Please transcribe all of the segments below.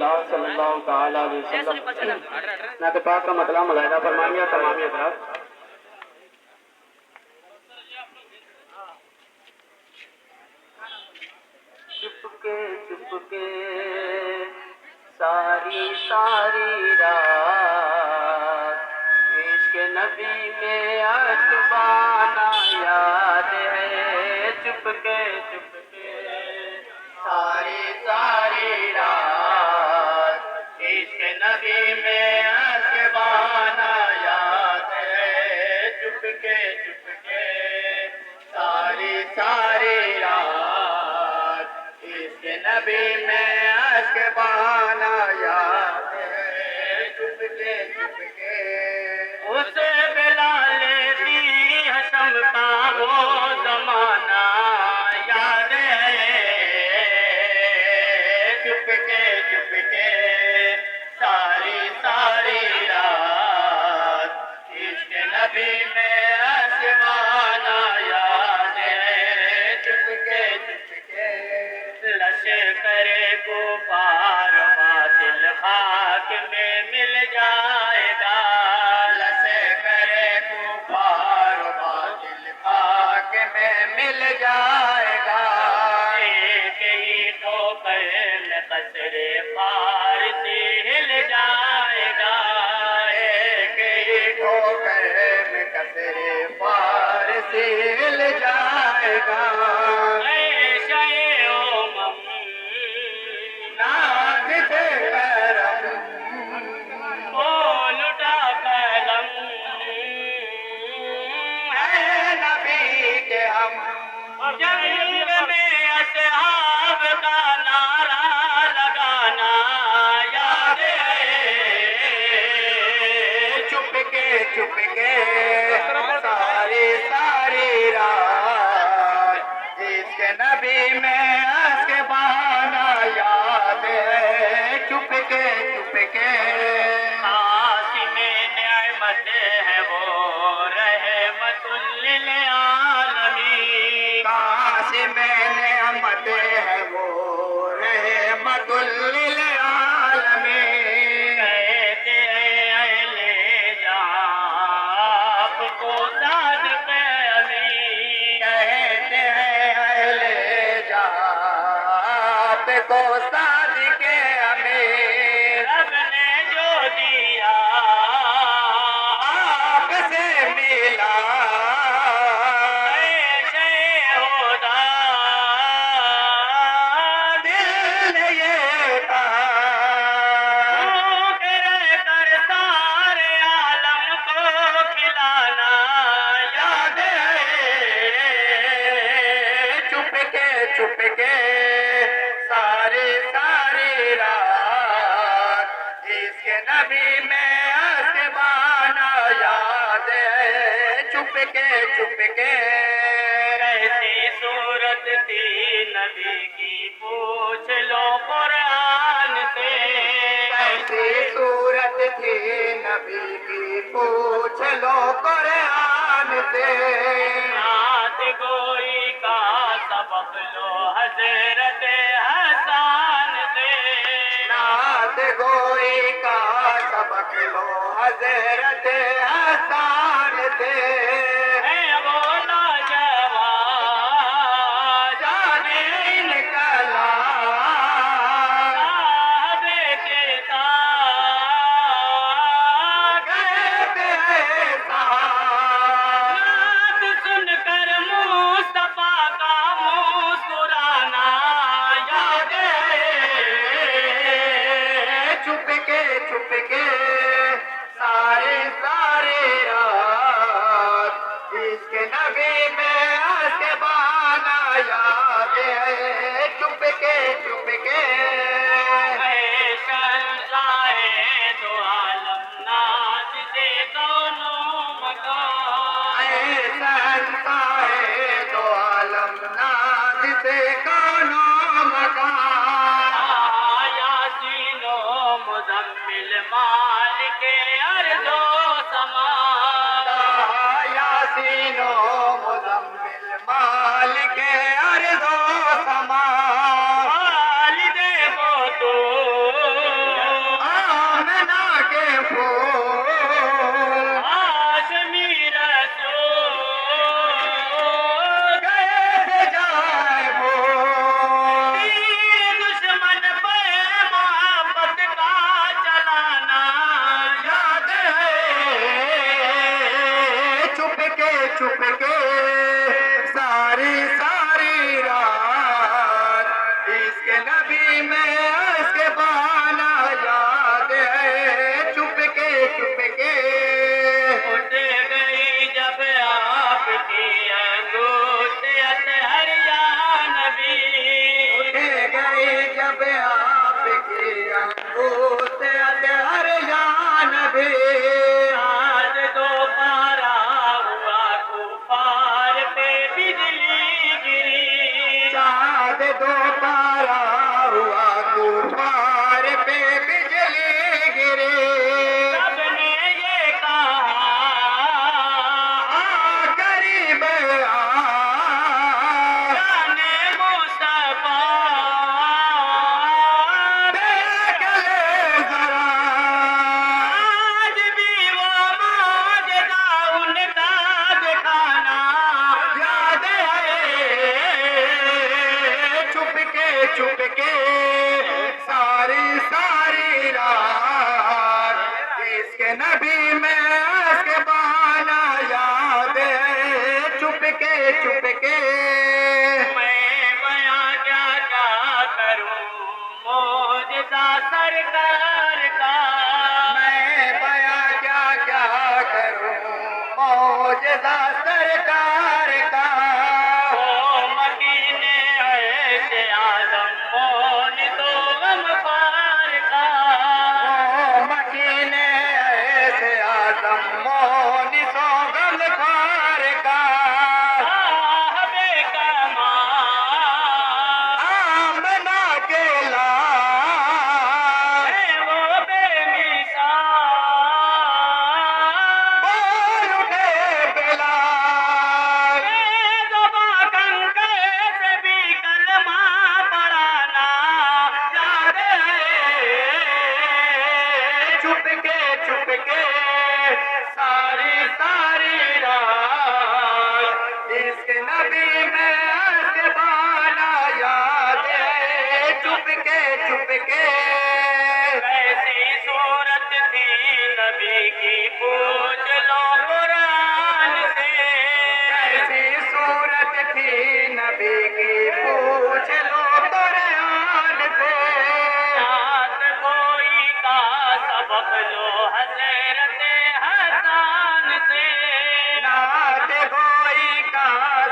रसूलुल्लाह सल्लल्लाहु तआला अलैहि वसल्लम नात पाक का मतलब मुलाहिदा फरमाएंगे तमामी हज़रात। चुपके चुपके सारी सारी रात इश्क नबी में अशबाना याद है। चुपके चुपके सारी सारी रात इश्क नबी में अशबाना याद है। चुपके चुपके सारी सारी रात इश्क नबी में अशबाना याद है। चुपके चुपके उसे बिलाल दी हसम का वो जमाना याद है। चुपके चुपके सारी सारी रात इश्क नबी में अशबाना याद है। चुपके चुपके लश्करे को पार बातिल खाक में मिल जाएगा। लश्करे को पार बातिल खाक में मिल जाएगा। एक ही ठोकर में कसरे फारसी हिल जाएगा। एक ही ठोकर में कसरे फारसी हिल जाएगा। जंग में असहाब का नारा लगाना याद है। चुपके चुपके सारी सारी रात इश्क नबी में अशबाना याद है। चुपके चुपके कासिम नेमत है वो रहमतुल लिल आलमीन। कासिम नेमत है वो रहमतुल लिल आलमीन। कहते हैं ले जा आपको सादिक़ अमीन। कहते हैं ले जा आपको सादिक़ अमीन। रब ने जो दिया आपसे मिला। चुपके सारी सारी रात इश्क नबी में अशबाना याद है। चुपके चुपके कैसी सूरत थी नबी की पूछ लो कुरान से। कैसी सूरत थी नबी की पूछ लो कुरान से। नात गोई का सबक लो हजरत हसन से। नात गोई का सबक लो हजरत हसन से। चुपके सारे सारे रात इश्क नबी में अशबाना याद है। चुपके चुपके शहंशाहे दो आलम नाज से दोनों मकान। शहंशाहे दो आलम नाज से दोनों मकान। यासीनो मुज़म्मिल मालिक अर्ज़ो समा। यासीनो मुज़म्मिल मालिक अर्ज़ो समा। वालिदे को तो मौजज़ा सरकार का। मैं बयां क्या क्या करूं मौजज़ा सरकार का। ओ मकीने ऐसे आज़म मौन तो गमखार का। ओ मकीने ऐसे आज़म मौन सो गमखार का। साहबे कमाल आमना के लाल है वो बेमिसाल। बोल उठे बिलाल। बेज़ुबां कंके से भी कलमा पढ़ाना जाते चुप के सारी सारी रात इश्क नबी में आसमाना याद है। चुप के कैसी सूरत थी नबी की पूछ लो कुरान से। कैसी सूरत थी नबी की पूछ लो कुरान से। नात कोई का सबक लो हज़रत हसन से। नात गोई का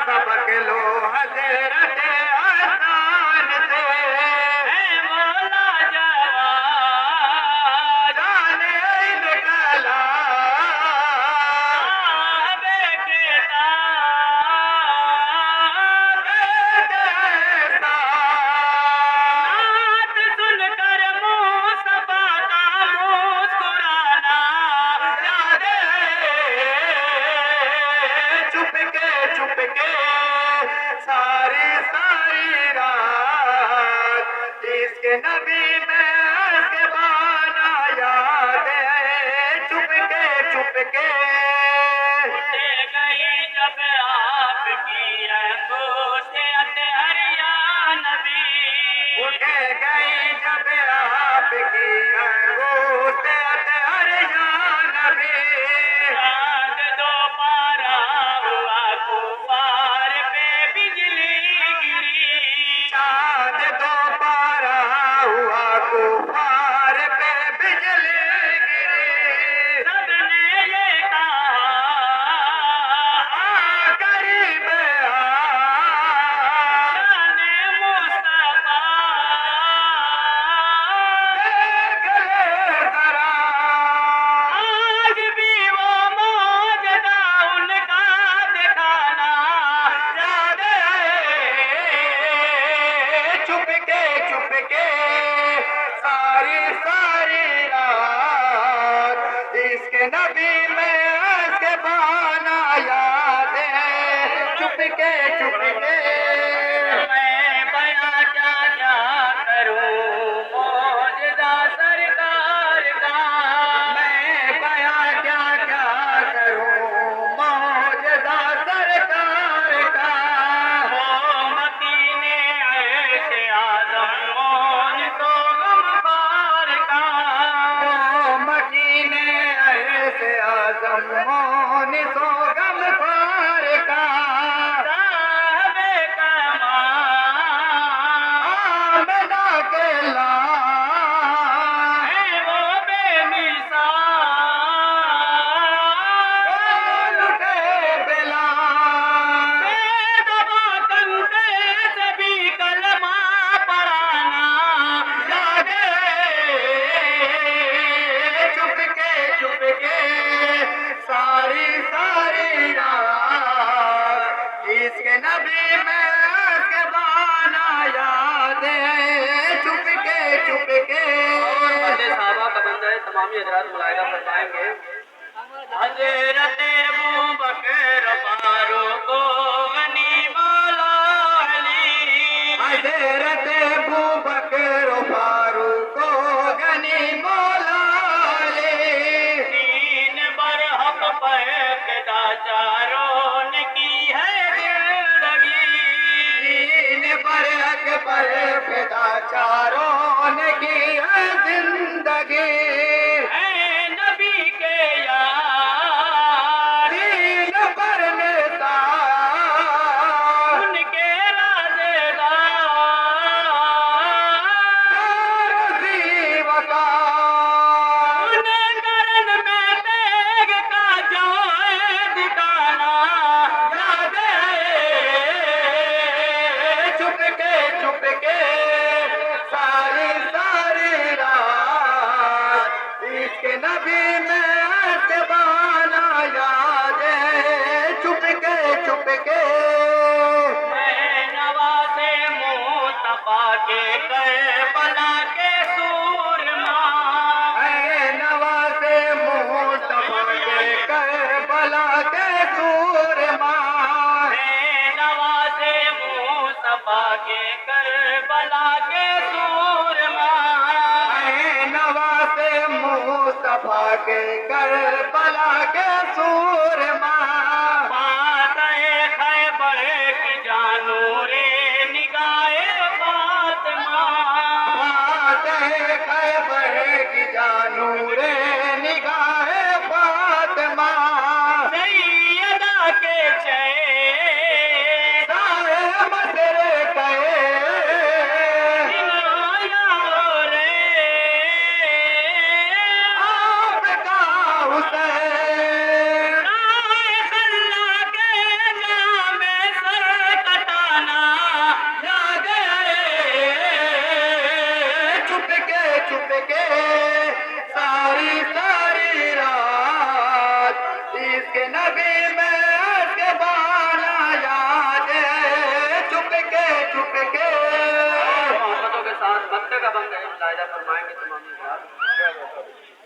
सबक लो हजरत हसन से। है मौला जवान जाने निकला साहबे के ताज। जैसा नात सुनकर मुस्तफा का मुस्कुराना याद चुप के सारी सारी रात इसके नबी में इसके बाना याद है। चुप के उठे गई जब आपकी अंगूठे हरिया नबी। उठे गई जब आपकी अंगूठे हर नबी। चांद दो पारा हुआ कुफार पे बिजली गिरी। चाँद दो पारा हुआ कुफार पे बिजली गिरी। सबने ये कहा आ गरीब आ शाने मुस्तफा। देख ले जरा आज भी वो मौजज़ा उनका दिखाना याद चुप के सारी सारी रात इसके नबी में इसके बाना याद है। चुप के मैं बयां क्या क्या करूं मौजज़ा सरकार का। मैं बयां क्या क्या करूं मौजज़ा सरकार का। ओ मकीने ऐसे आज़म मौन तो गमखार का। ओ मकीने ऐसे आज़म मौन सो गमखार का। साहबे कमाल आमना के लाल है वो बेमिसाल। बोल उठे बिलाल। बेज़ुबां कंके से भी कलमा पढ़ाना याद चुप के सारी सारी रात इसके नबी में इसके बाना याद है। चुप के बंदे साहबा का बंदा है तमामी हजरात मुलाहिजा फरमाएंगे। हज़रत अबू बकर फारूक गनी मौला अली। हज़रत अबू बकर फारूक गनी मौला अली। दीन बरहक पर फिदा चारों ने की है जिंदगी। दीन पर हक पर फिदा चारों ने की है जिंदगी। है नबी के यार दीन पर नेता उनके राज़ेदार। रोज़ी के करबला के सूरमा नवासे मुस्तफा के करबला के सूरमा फातह खैबर की जानू रे निगाहे फातिमा फातह खैबर की जानू रे निगाहे फातिमा सैयदा के चैन साए मसरे कहे आपका हुसैन छुप के सारी सारी रात इसके नबी में के बाना याद है छुप के मोहब्बतों के साथ मक्के का बंद लायदा फरमाएंगे तमाम